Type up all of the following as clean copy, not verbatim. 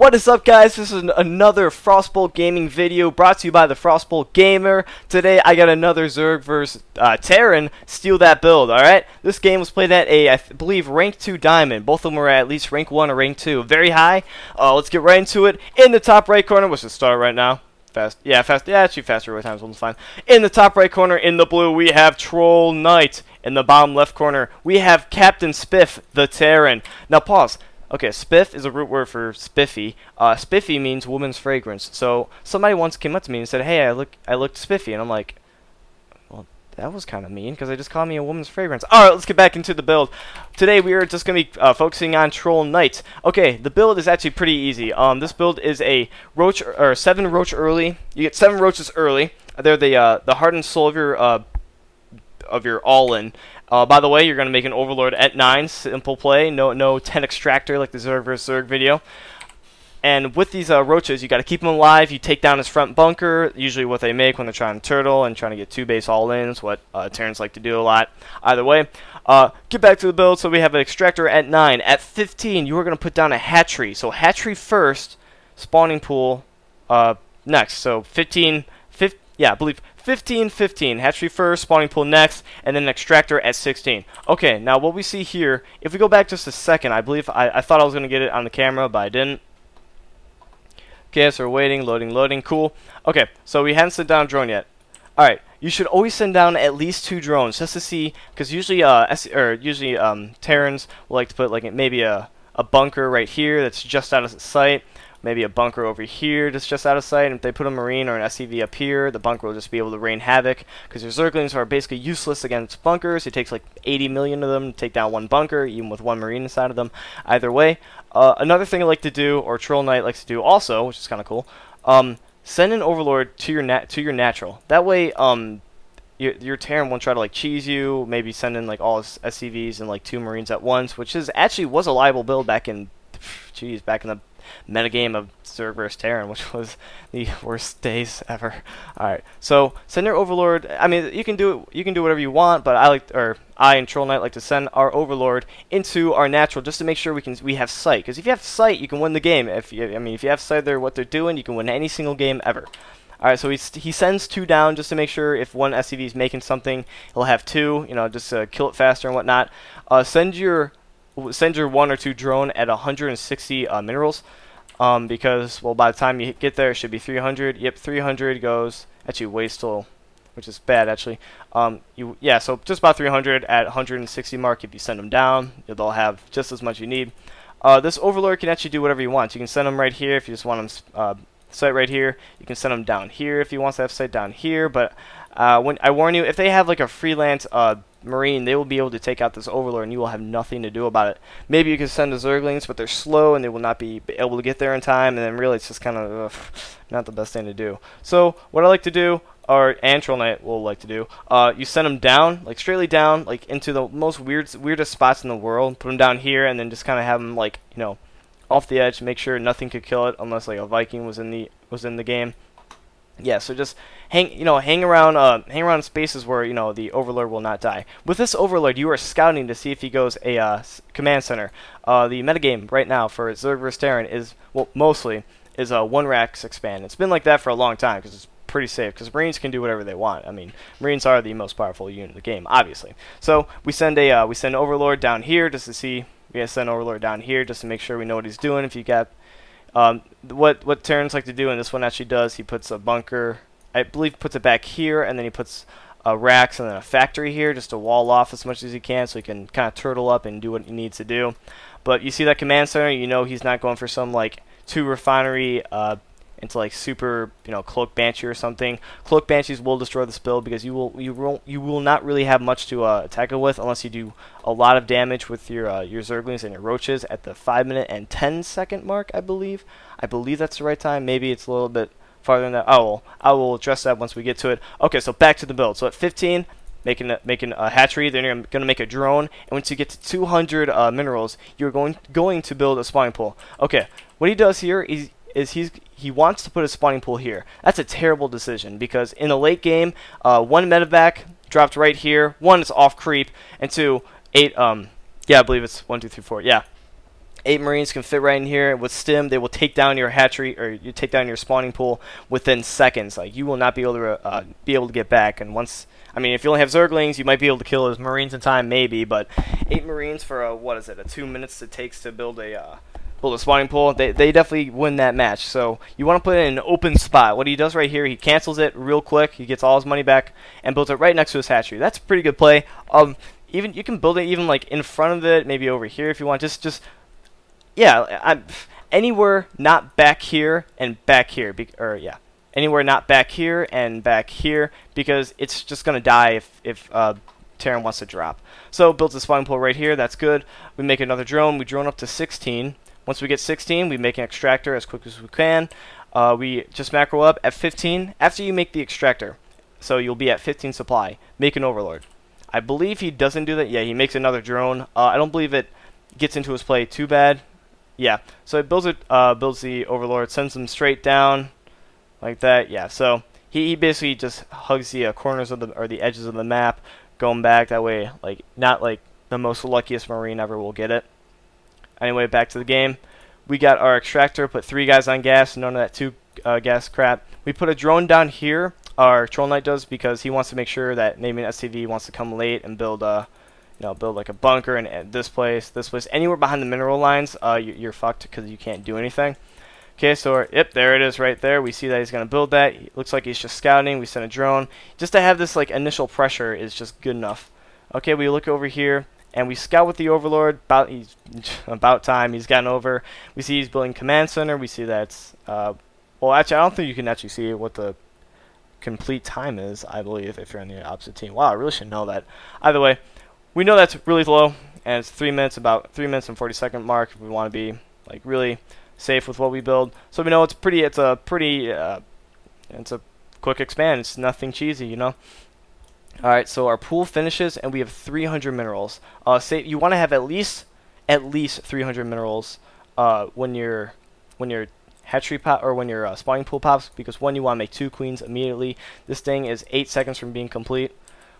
What is up, guys? This is another Frostbolt Gaming video brought to you by the Frostbolt Gamer. Today I got another Zerg vs Terran Steal That build, alright? This game was played at I believe rank 2 diamond. Both of them were at least rank 1 or rank 2. Very high. Let's get right into it. In the top right corner, let's just start right now. Fast. Yeah, actually faster times one's fine. In the top right corner, in the blue, we have Troll Knight. In the bottom left corner, we have Captain Spiff, the Terran. Now pause. Okay, spiff is a root word for spiffy. Spiffy means woman's fragrance. So somebody once came up to me and said, "Hey, I looked spiffy," and I'm like, "Well, that was kind of mean because they just called me a woman's fragrance." All right, let's get back into the build. Today we are just gonna be focusing on Troll Knight. Okay, the build is actually pretty easy. This build is a roach or 7 roach early. You get 7 roaches early. They're the heart and soul of your all-in. By the way, you're going to make an Overlord at 9, simple play, no 10 extractor like the Zerg vs Zerg video. And with these roaches, you got to keep them alive. You take down his front bunker, usually what they make when they're trying to turtle and trying to get 2 base all-ins, what Terrans like to do a lot. Either way, get back to the build. So we have an extractor at 9. At 15, you are going to put down a hatchery. So hatchery first, spawning pool next. So 15, yeah, I believe 15, hatchery first, spawning pool next, and then an extractor at 16. Okay, now what we see here, if we go back just a second, I believe I thought I was going to get it on the camera, but I didn't. Okay, so we're waiting, loading, cool. Okay, so we haven't sent down a drone yet. Alright, you should always send down at least 2 drones, just to see, because usually, Terrans will like to put like maybe a bunker right here that's just out of sight. Maybe a bunker over here that's just out of sight, and if they put a marine or an SCV up here, the bunker will just be able to rain havoc, because your Zerglings are basically useless against bunkers. It takes like 80 million of them to take down 1 bunker, even with 1 marine inside of them. Either way, another thing I like to do, or Troll Knight likes to do also, which is kind of cool, send an Overlord to your natural. That way, your Terran won't try to like cheese you, maybe send in like all his SCVs and like 2 marines at once, which actually was a liable build back in the metagame of Zerg vs Terran, which was the worst days ever. Alright, so send your Overlord. I mean, you can do whatever you want, but I and Troll Knight like to send our Overlord into our natural just to make sure we have sight. Because if you have sight, you can win the game. If you have sight there, what they're doing, you can win any single game ever. Alright, so he sends 2 down just to make sure if one SCV is making something, he'll have 2. You know, just to kill it faster and whatnot. Send your 1 or 2 drone at 160 minerals, because, well, by the time you get there, it should be 300. Yep, 300 goes, actually way still, which is bad, actually. Yeah, so just about 300 at 160 mark. If you send them down, they'll have just as much you need. This Overlord can actually do whatever you want. You can send them right here if you just want them sight right here. You can send them down here if you want to have sight down here, but when I warn you, if they have like a freelance marine, they will be able to take out this Overlord and you will have nothing to do about it. Maybe you can send the Zerglings, but they're slow and they will not be able to get there in time, and then really it's just kind of not the best thing to do. So what I like to do, and Troll Knight will like to do, you send them down, like straightly down, like into the most weirdest spots in the world. Put them down here and then just kind of have them like, you know, off the edge, make sure nothing could kill it unless like a Viking was in the game. Yeah, so just hang around spaces where, you know, the Overlord will not die. With this Overlord, you are scouting to see if he goes a command center. The metagame right now for Zerg vs Terran is, well, mostly is a 1 Rax expand. It's been like that for a long time because it's pretty safe, because Marines can do whatever they want. I mean, Marines are the most powerful unit in the game, obviously. So we send Overlord down here just to see. We gotta send Overlord down here just to make sure we know what he's doing. If you got what Terrans like to do, and this one actually does, he puts a bunker, I believe puts it back here, and then he puts a racks and then a factory here just to wall off as much as he can so he can kind of turtle up and do what he needs to do. But you see that command center, you know he's not going for some like 2 refinery into like super, you know, Cloak Banshee or something. Cloak Banshees will destroy this build because you will not really have much to attack it with unless you do a lot of damage with your Zerglings and your roaches at the 5 minute and 10 second mark. I believe that's the right time. Maybe it's a little bit farther than that. Oh, well, I will address that once we get to it. Okay, so back to the build. So at 15, making a hatchery, then you're going to make a drone, and once you get to 200 minerals, you're going to build a spawning pool. Okay, what he does here is he wants to put a spawning pool here. That's a terrible decision because in the late game, 1 medevac dropped right here. 1, it's off creep, and 2, 8. Yeah, I believe it's 1, 2, 3, 4. Yeah, 8 Marines can fit right in here. With stim, they will take down your hatchery, or you take down your spawning pool within seconds. Like, you will not be able to get back. And once, I mean, if you only have Zerglings, you might be able to kill those Marines in time, maybe. But 8 Marines for what is it? A 2 minutes it takes to build a spawning pool. They definitely win that match. So you want to put it in an open spot. What he does right here, he cancels it real quick. He gets all his money back and builds it right next to his hatchery. That's a pretty good play. Even you can build it even like in front of it, maybe over here if you want. Yeah, anywhere not back here and back here, anywhere not back here and back here, because it's just gonna die if Terran wants to drop. So builds a spawning pool right here. That's good. We make another drone. We drone up to 16. Once we get 16, we make an extractor as quick as we can. We just macro up at 15. After you make the extractor, so you'll be at 15 supply. Make an overlord. I believe he doesn't do that. Yeah, he makes another drone. I don't believe it gets into his play too bad. Yeah, so it builds the overlord, sends them straight down like that. Yeah, so he basically just hugs the corners of the edges of the map, going back that way. Like, not like the most luckiest Marine ever will get it. Anyway, back to the game. We got our extractor, put 3 guys on gas, none of that 2 gas crap. We put a drone down here. Our Troll Knight does, because he wants to make sure that maybe an SCV wants to come late and build build like a bunker in this place, anywhere behind the mineral lines. You're fucked because you can't do anything. Okay, so yep, there it is right there. We see that he's gonna build that. It looks like he's just scouting. We send a drone just to have this like initial pressure is just good enough. Okay, we look over here and we scout with the overlord. He's about time he's gotten over. We see he's building command center. We see that's well, actually I don't think you can actually see what the complete time is, I believe, if you're on the opposite team. Wow, I really should know that. Either way, we know that's really low, and it's 3 minutes, about 3 minutes and 40-second mark if we want to be like really safe with what we build. So we know it's a quick expand. It's nothing cheesy, you know. All right, so our pool finishes, and we have 300 minerals. Say you want to have at least 300 minerals when your hatchery pop, or when your spawning pool pops, because one, you want to make 2 queens immediately. This thing is 8 seconds from being complete.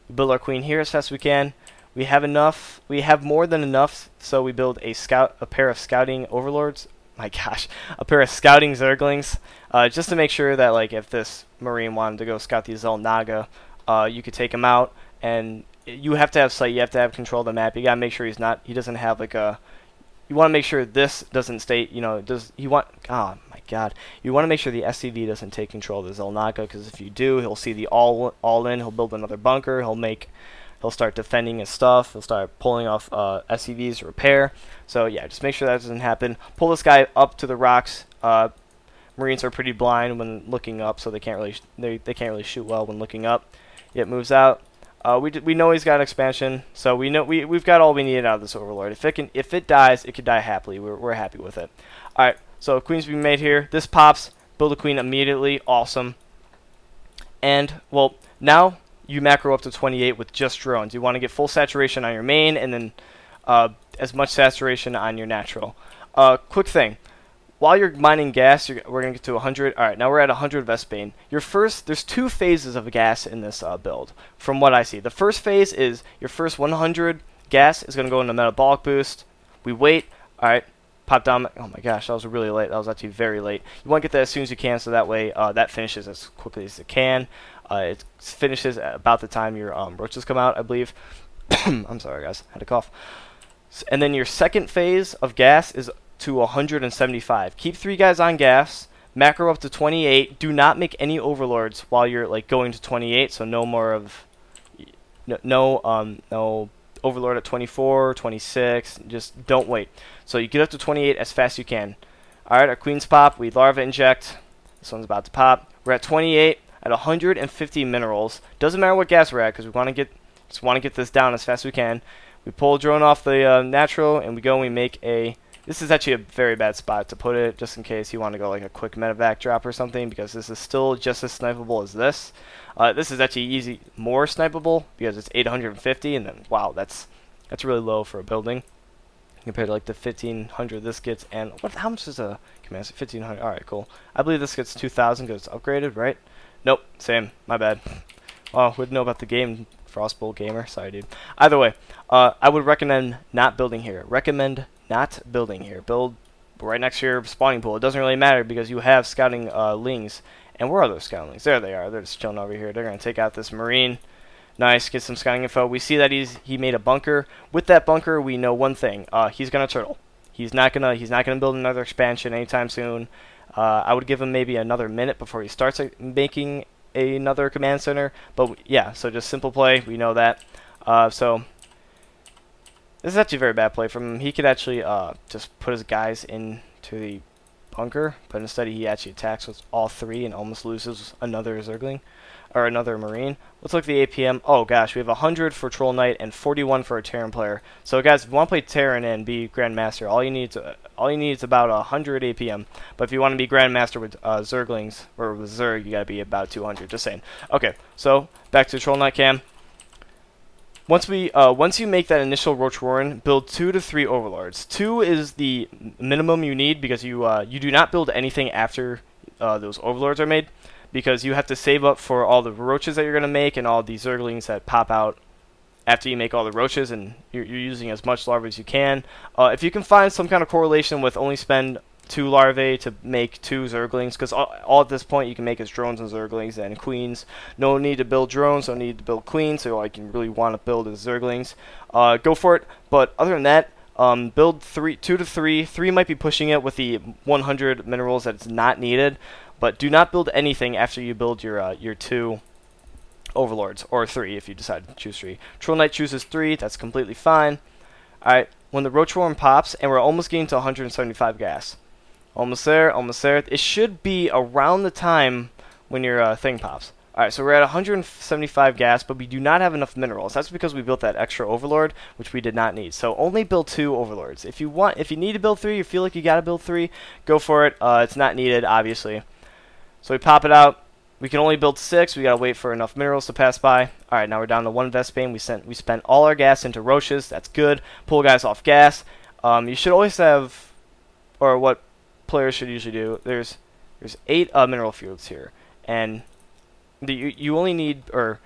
We build our queen here as fast as we can. We have enough. We have more than enough, so we build a pair of scouting overlords. My gosh, a pair of scouting Zerglings, just to make sure that like if this Marine wanted to go scout the Xel'Naga, you could take him out. And you have to have sight. You have to have control of the map. You gotta make sure he doesn't have like a. You want to make sure this doesn't stay. You know, you want. Oh my God, you want to make sure the SCV doesn't take control of the Xel'Naga, because if you do, he'll see the all in. He'll build another bunker. He'll start defending his stuff. He'll start pulling off SCVs to repair. So yeah, just make sure that doesn't happen. Pull this guy up to the rocks. Marines are pretty blind when looking up, so they can't really shoot well when looking up. It moves out. We know he's got expansion, so we know we've got all we needed out of this overlord. If it dies, it could die happily. We're happy with it. All right, so queen's being made here. This pops. Build a queen immediately. Awesome. And well, now you macro up to 28 with just drones. You want to get full saturation on your main, and then as much saturation on your natural. Quick thing. While you're mining gas, we're going to get to 100. All right, now we're at 100 Vespane. There's 2 phases of gas in this build, from what I see. The first phase is your first 100 gas is going to go into metabolic boost. We wait. All right, pop down. Oh my gosh, that was really late. That was actually very late. You want to get that as soon as you can, so that way that finishes as quickly as it can. It finishes at about the time your roaches come out, I believe. I'm sorry, guys. I had a cough. And then your second phase of gas is to 175. Keep 3 guys on gas. Macro up to 28. Do not make any overlords while you're like going to 28. So no more of no overlord at 24, 26. Just don't wait. So you get up to 28 as fast as you can. All right, our queens pop. We larva inject. This one's about to pop. We're at 28 at 150 minerals. Doesn't matter what gas we're at, because we want to get this down as fast as we can. We pull a drone off the natural, and we go and we make a. This is actually a very bad spot to put it, just in case you want to go like a quick medevac drop or something, because this is still just as snipeable as this. This is actually more snipeable, because it's 850, and then wow, that's really low for a building compared to like the 1500 this gets. And how much is a command? 1500. All right, cool. I believe this gets 2000 because it's upgraded, right? Nope, same. My bad. Oh, wouldn't know about the game, Frostbolt gamer. Sorry, dude. Either way, I would recommend not building here. Recommend not building here. Build right next to your spawning pool. It doesn't really matter because you have scouting lings. And where are those scouting lings? There they are. They're just chilling over here. They're going to take out this marine. Nice, get some scouting info. We see that he made a bunker. With that bunker, we know one thing. He's going to turtle. He's not gonna build another expansion anytime soon. I would give him maybe another minute before he starts making another command center. But yeah, so just simple play. We know that. So this is actually a very bad play from him. He could actually just put his guys into the bunker, but instead he actually attacks with all three and almost loses another Zergling or another Marine. Let's look at the APM. Oh gosh, we have 100 for Troll Knight and 41 for a Terran player. So guys, if you want to play Terran and be Grandmaster, all you need is about 100 APM. But if you want to be Grandmaster with Zerglings or with Zerg, you gotta be about 200. Just saying. Okay, so back to Troll Knight cam. Once you make that initial Roach Warren, build 2 to 3 Overlords. 2 is the minimum you need because you do not build anything after those Overlords are made, because you have to save up for all the Roaches that you're going to make and all the Zerglings that pop out after you make all the Roaches, and you're using as much larvae as you can. If you can find some kind of correlation with only spend 2 larvae to make 2 Zerglings, because all at this point you can make is drones and Zerglings and queens. No need to build drones, no need to build queens, so all you can really want to build is Zerglings. Go for it, but other than that, build 2 to 3. 3 might be pushing it with the 100 minerals that it's not needed, but do not build anything after you build your 2 Overlords, or 3 if you decide to choose 3. Troll Knight chooses 3, that's completely fine. Alright, when the Roach Worm pops, and we're almost getting to 175 gas. Almost there, almost there. It should be around the time when your thing pops. Alright, so we're at 175 gas, but we do not have enough minerals. That's because we built that extra Overlord, which we did not need. So only build 2 Overlords. If you need to build 3, you feel like you gotta build 3, go for it. It's not needed, obviously. So we pop it out. We can only build 6. We gotta wait for enough minerals to pass by. Alright, now we're down to 1 Vespane. We spent all our gas into Roaches. That's good. Pull guys off gas. You should always have, or what players should usually do, there's 8 mineral fields here, and you only need, or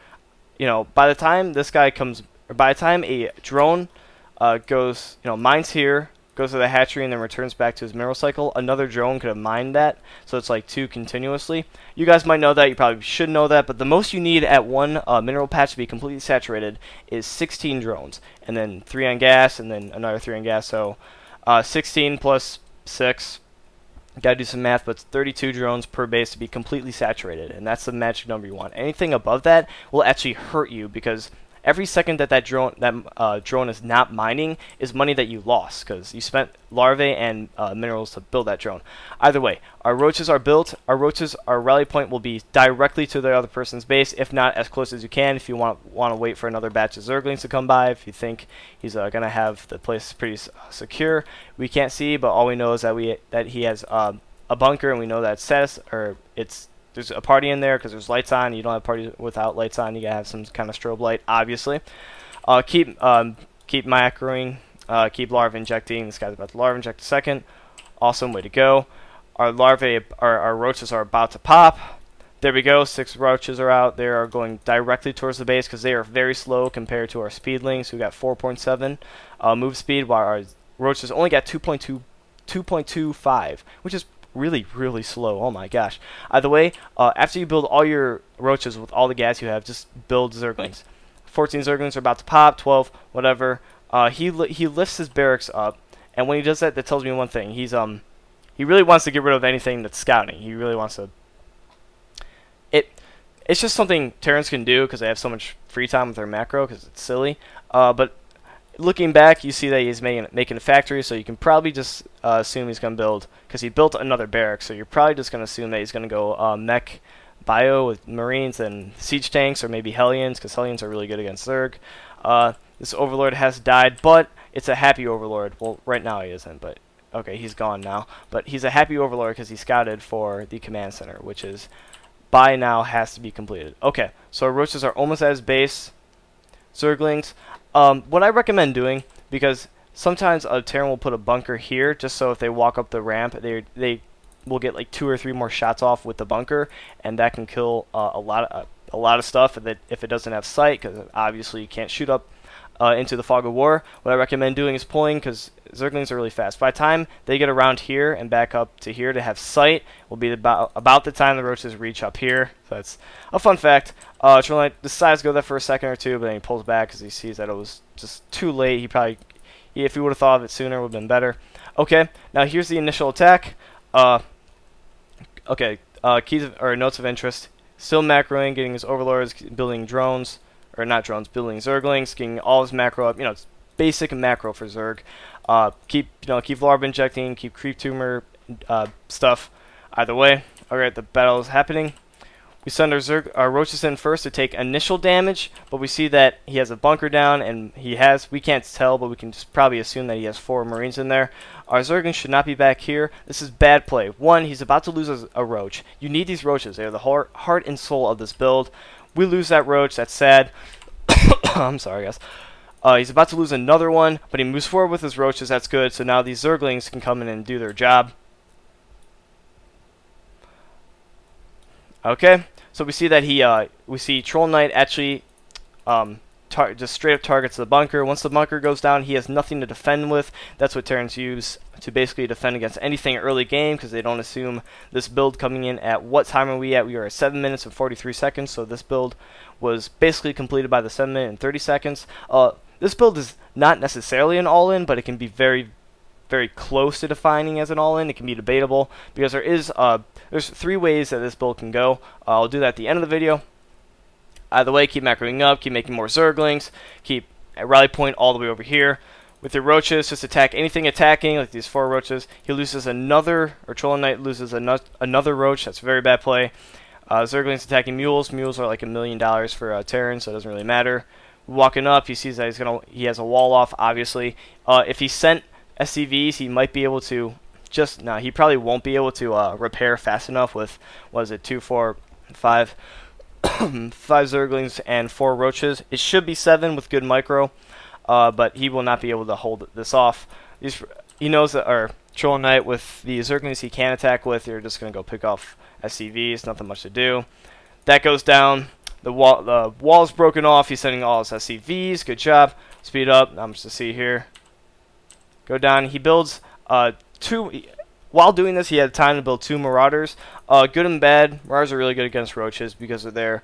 by the time this guy comes, or by the time a drone goes, mines here, goes to the hatchery, and then returns back to his mineral cycle, another drone could have mined that, so it's like 2 continuously. You guys might know that, you probably should know that, but the most you need at one mineral patch to be completely saturated is 16 drones, and then 3 on gas, and then another 3 on gas, so 16 plus 6, gotta do some math, but it's 32 drones per base to be completely saturated, and that's the magic number you want. Anything above that will actually hurt you, because every second that drone is not mining is money that you lost, because you spent larvae and minerals to build that drone. Either way, our Roaches are built. Our rally point will be directly to the other person's base, if not as close as you can. If you want to wait for another batch of Zerglings to come by, if you think he's gonna have the place pretty secure, we can't see, but all we know is that he has a bunker, and we know that there's a party in there because there's lights on. You don't have parties without lights on. You gotta have some kind of strobe light, obviously. Keep macroing, keep larva injecting. This guy's about to larva inject a second. Awesome, way to go. Our Roaches are about to pop. There we go. 6 Roaches are out. They are going directly towards the base because they are very slow compared to our Speedlings, who got 4.7 move speed, while our Roaches only got 2.25, which is really slow. Oh my gosh. Either way, after you build all your Roaches with all the gas you have, just build Zerglings. 14 Zerglings are about to pop, 12, whatever. He lifts his barracks up, and when he does that, that tells me one thing. He really wants to get rid of anything that's scouting. He really wants to. It's just something Terrans can do because they have so much free time with their macro, because it's silly. But looking back, you see that he's making a factory, so you can probably just assume he's going to build, because he built another barrack, so you're probably just going to assume that he's going to go mech bio with Marines and siege tanks, or maybe Hellions, because Hellions are really good against Zerg. This Overlord has died, but it's a happy Overlord. Well, right now he isn't, but okay, he's gone now. But he's a happy Overlord because he scouted for the command center, which is by now has to be completed. Okay, so our Roaches are almost at his base. Zerglings. What I recommend doing, because sometimes a Terran will put a bunker here, just so if they walk up the ramp, they will get like 2 or 3 more shots off with the bunker, and that can kill a lot of stuff if it doesn't have sight, because obviously you can't shoot up into the Fog of War. What I recommend doing is pulling, because Zerglings are really fast. By the time they get around here and back up to here to have sight, will be about the time the roaches reach up here. So that's a fun fact. Troll Knight decides to go there for a second or two, but then he pulls back because he sees that it was just too late. If he would have thought of it sooner, it would have been better. Okay, now here's the initial attack. Keys or notes of interest. Still macroing, getting his overlords, building drones, or not drones, building Zerglings, getting all his macro up. It's basic macro for Zerg. Keep larva injecting, keep creep tumor stuff. Either way, alright, the battle is happening. We send our roaches in first to take initial damage, but we see that he has a bunker down, and we can't tell, but we can just probably assume that he has 4 Marines in there. Our Zerglings should not be back here. This is bad play. One, he's about to lose a roach. You need these roaches. They are the heart and soul of this build. We lose that roach. That's sad. I'm sorry, guys. He's about to lose another one, but he moves forward with his roaches. That's good. So now these Zerglings can come in and do their job. Okay. So we see that we see Troll Knight actually just straight up targets the bunker. Once the bunker goes down, he has nothing to defend with. That's what Terrans use to basically defend against anything early game, because they don't assume this build coming in at what time are we at. We are at 7 minutes and 43 seconds, so this build was basically completed by the 7 minute and 30 seconds. This build is not necessarily an all-in, but it can be very, very close to defining as an all-in. It can be debatable, because there's 3 ways that this build can go. I'll do that at the end of the video. Either way, keep macroing up, keep making more Zerglings, keep a rally point all the way over here. With your roaches, just attack anything attacking, like these 4 roaches. He loses another, or Troll Knight loses another roach. That's a very bad play. Zerglings attacking mules. Mules are like $1 million for Terran, so it doesn't really matter. Walking up, he sees that he has a wall off, obviously. If he sent SCVs, he might be able to he probably won't be able to repair fast enough with, 2, 4, 5 Zerglings and 4 roaches. It should be 7 with good micro, but he will not be able to hold this off. He knows that our Troll Knight, with the Zerglings he can attack with, you're just going to go pick off SCVs, nothing much to do. That goes down. The wall is broken off. He's sending all his SCVs. Good job. Speed up. I'm just to see here. Go down. He builds 2. While doing this, he had time to build 2 Marauders. Good and bad. Marauders are really good against roaches because of their,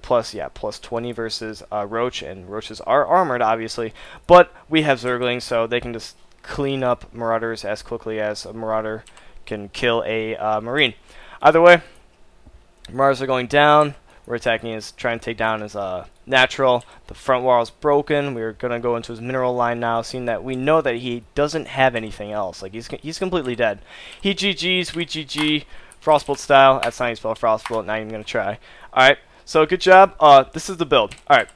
plus 20 versus roach, and roaches are armored, obviously. But we have Zerglings, so they can just clean up Marauders as quickly as a Marauder can kill a Marine. Either way, Marauders are going down. We're attacking trying to take down his natural. The front wall is broken. We're going to go into his mineral line now, seeing that we know that he doesn't have anything else. Like, he's completely dead. He GG's, we GG, Frostbolt style. That's not how you spell Frostbolt, not even going to try. Alright, so good job. This is the build. Alright,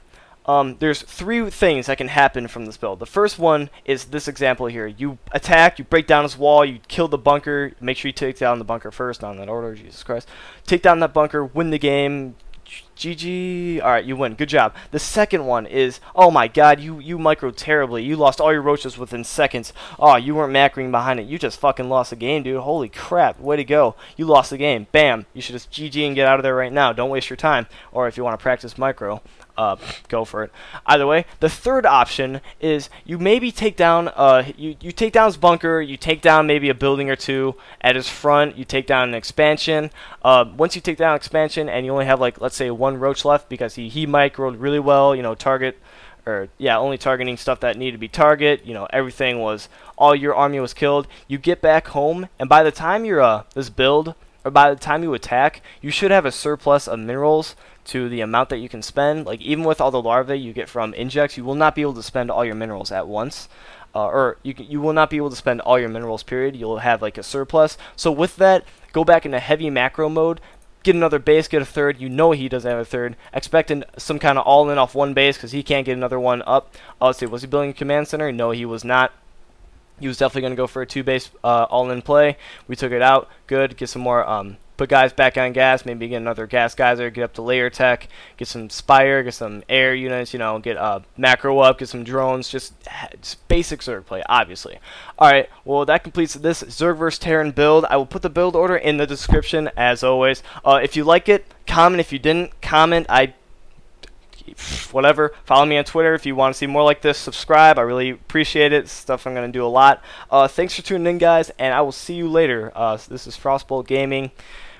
there's 3 things that can happen from this build. The first one is this example here. You attack, you break down his wall, you kill the bunker. Make sure you take down the bunker first, not in that order, Jesus Christ. Take down that bunker, win the game. GG. Alright, you win. Good job. The second one is, oh my god, you micro terribly. You lost all your roaches within seconds. Oh, you weren't macroing behind it. You just fucking lost the game, dude. Holy crap. Way to go. You lost the game. Bam. You should just GG and get out of there right now. Don't waste your time. Or if you want to practice micro, go for it. Either way, the third option is you maybe take down you take down his bunker, you take down maybe a building or 2 at his front, you take down an expansion. Once you take down expansion and you only have, like, let's say 1 roach left, because he microed really well, only targeting stuff that needed to be target, everything was, all your army was killed. You get back home, and by the time you're this build, or by the time you attack, you should have a surplus of minerals to the amount that you can spend. Like, even with all the larvae you get from injects, you will not be able to spend all your minerals at once. You will not be able to spend all your minerals, period. You'll have, like, a surplus. So with that, go back into heavy macro mode, get another base, get a third. You know he doesn't have a third. Expecting some kind of all-in off 1 base, because he can't get another one up. Let's see, was he building a command center? No, he was not. He was definitely going to go for a 2-base all-in play. We took it out. Good. Get some more, put guys back on gas. Maybe get another gas geyser. Get up to layer tech. Get some Spire. Get some air units. Get macro up. Get some drones. Just basic Zerg play, obviously. Alright, well, that completes this Zerg vs. Terran build. I will put the build order in the description, as always. If you like it, comment. If you didn't, comment. whatever. Follow me on Twitter if you want to see more like this. Subscribe. I really appreciate it. It's stuff I'm going to do a lot. Thanks for tuning in, guys, and I will see you later. This is Frostbolt Gaming,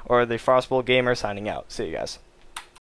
or the Frostbolt Gamer, signing out. See you guys.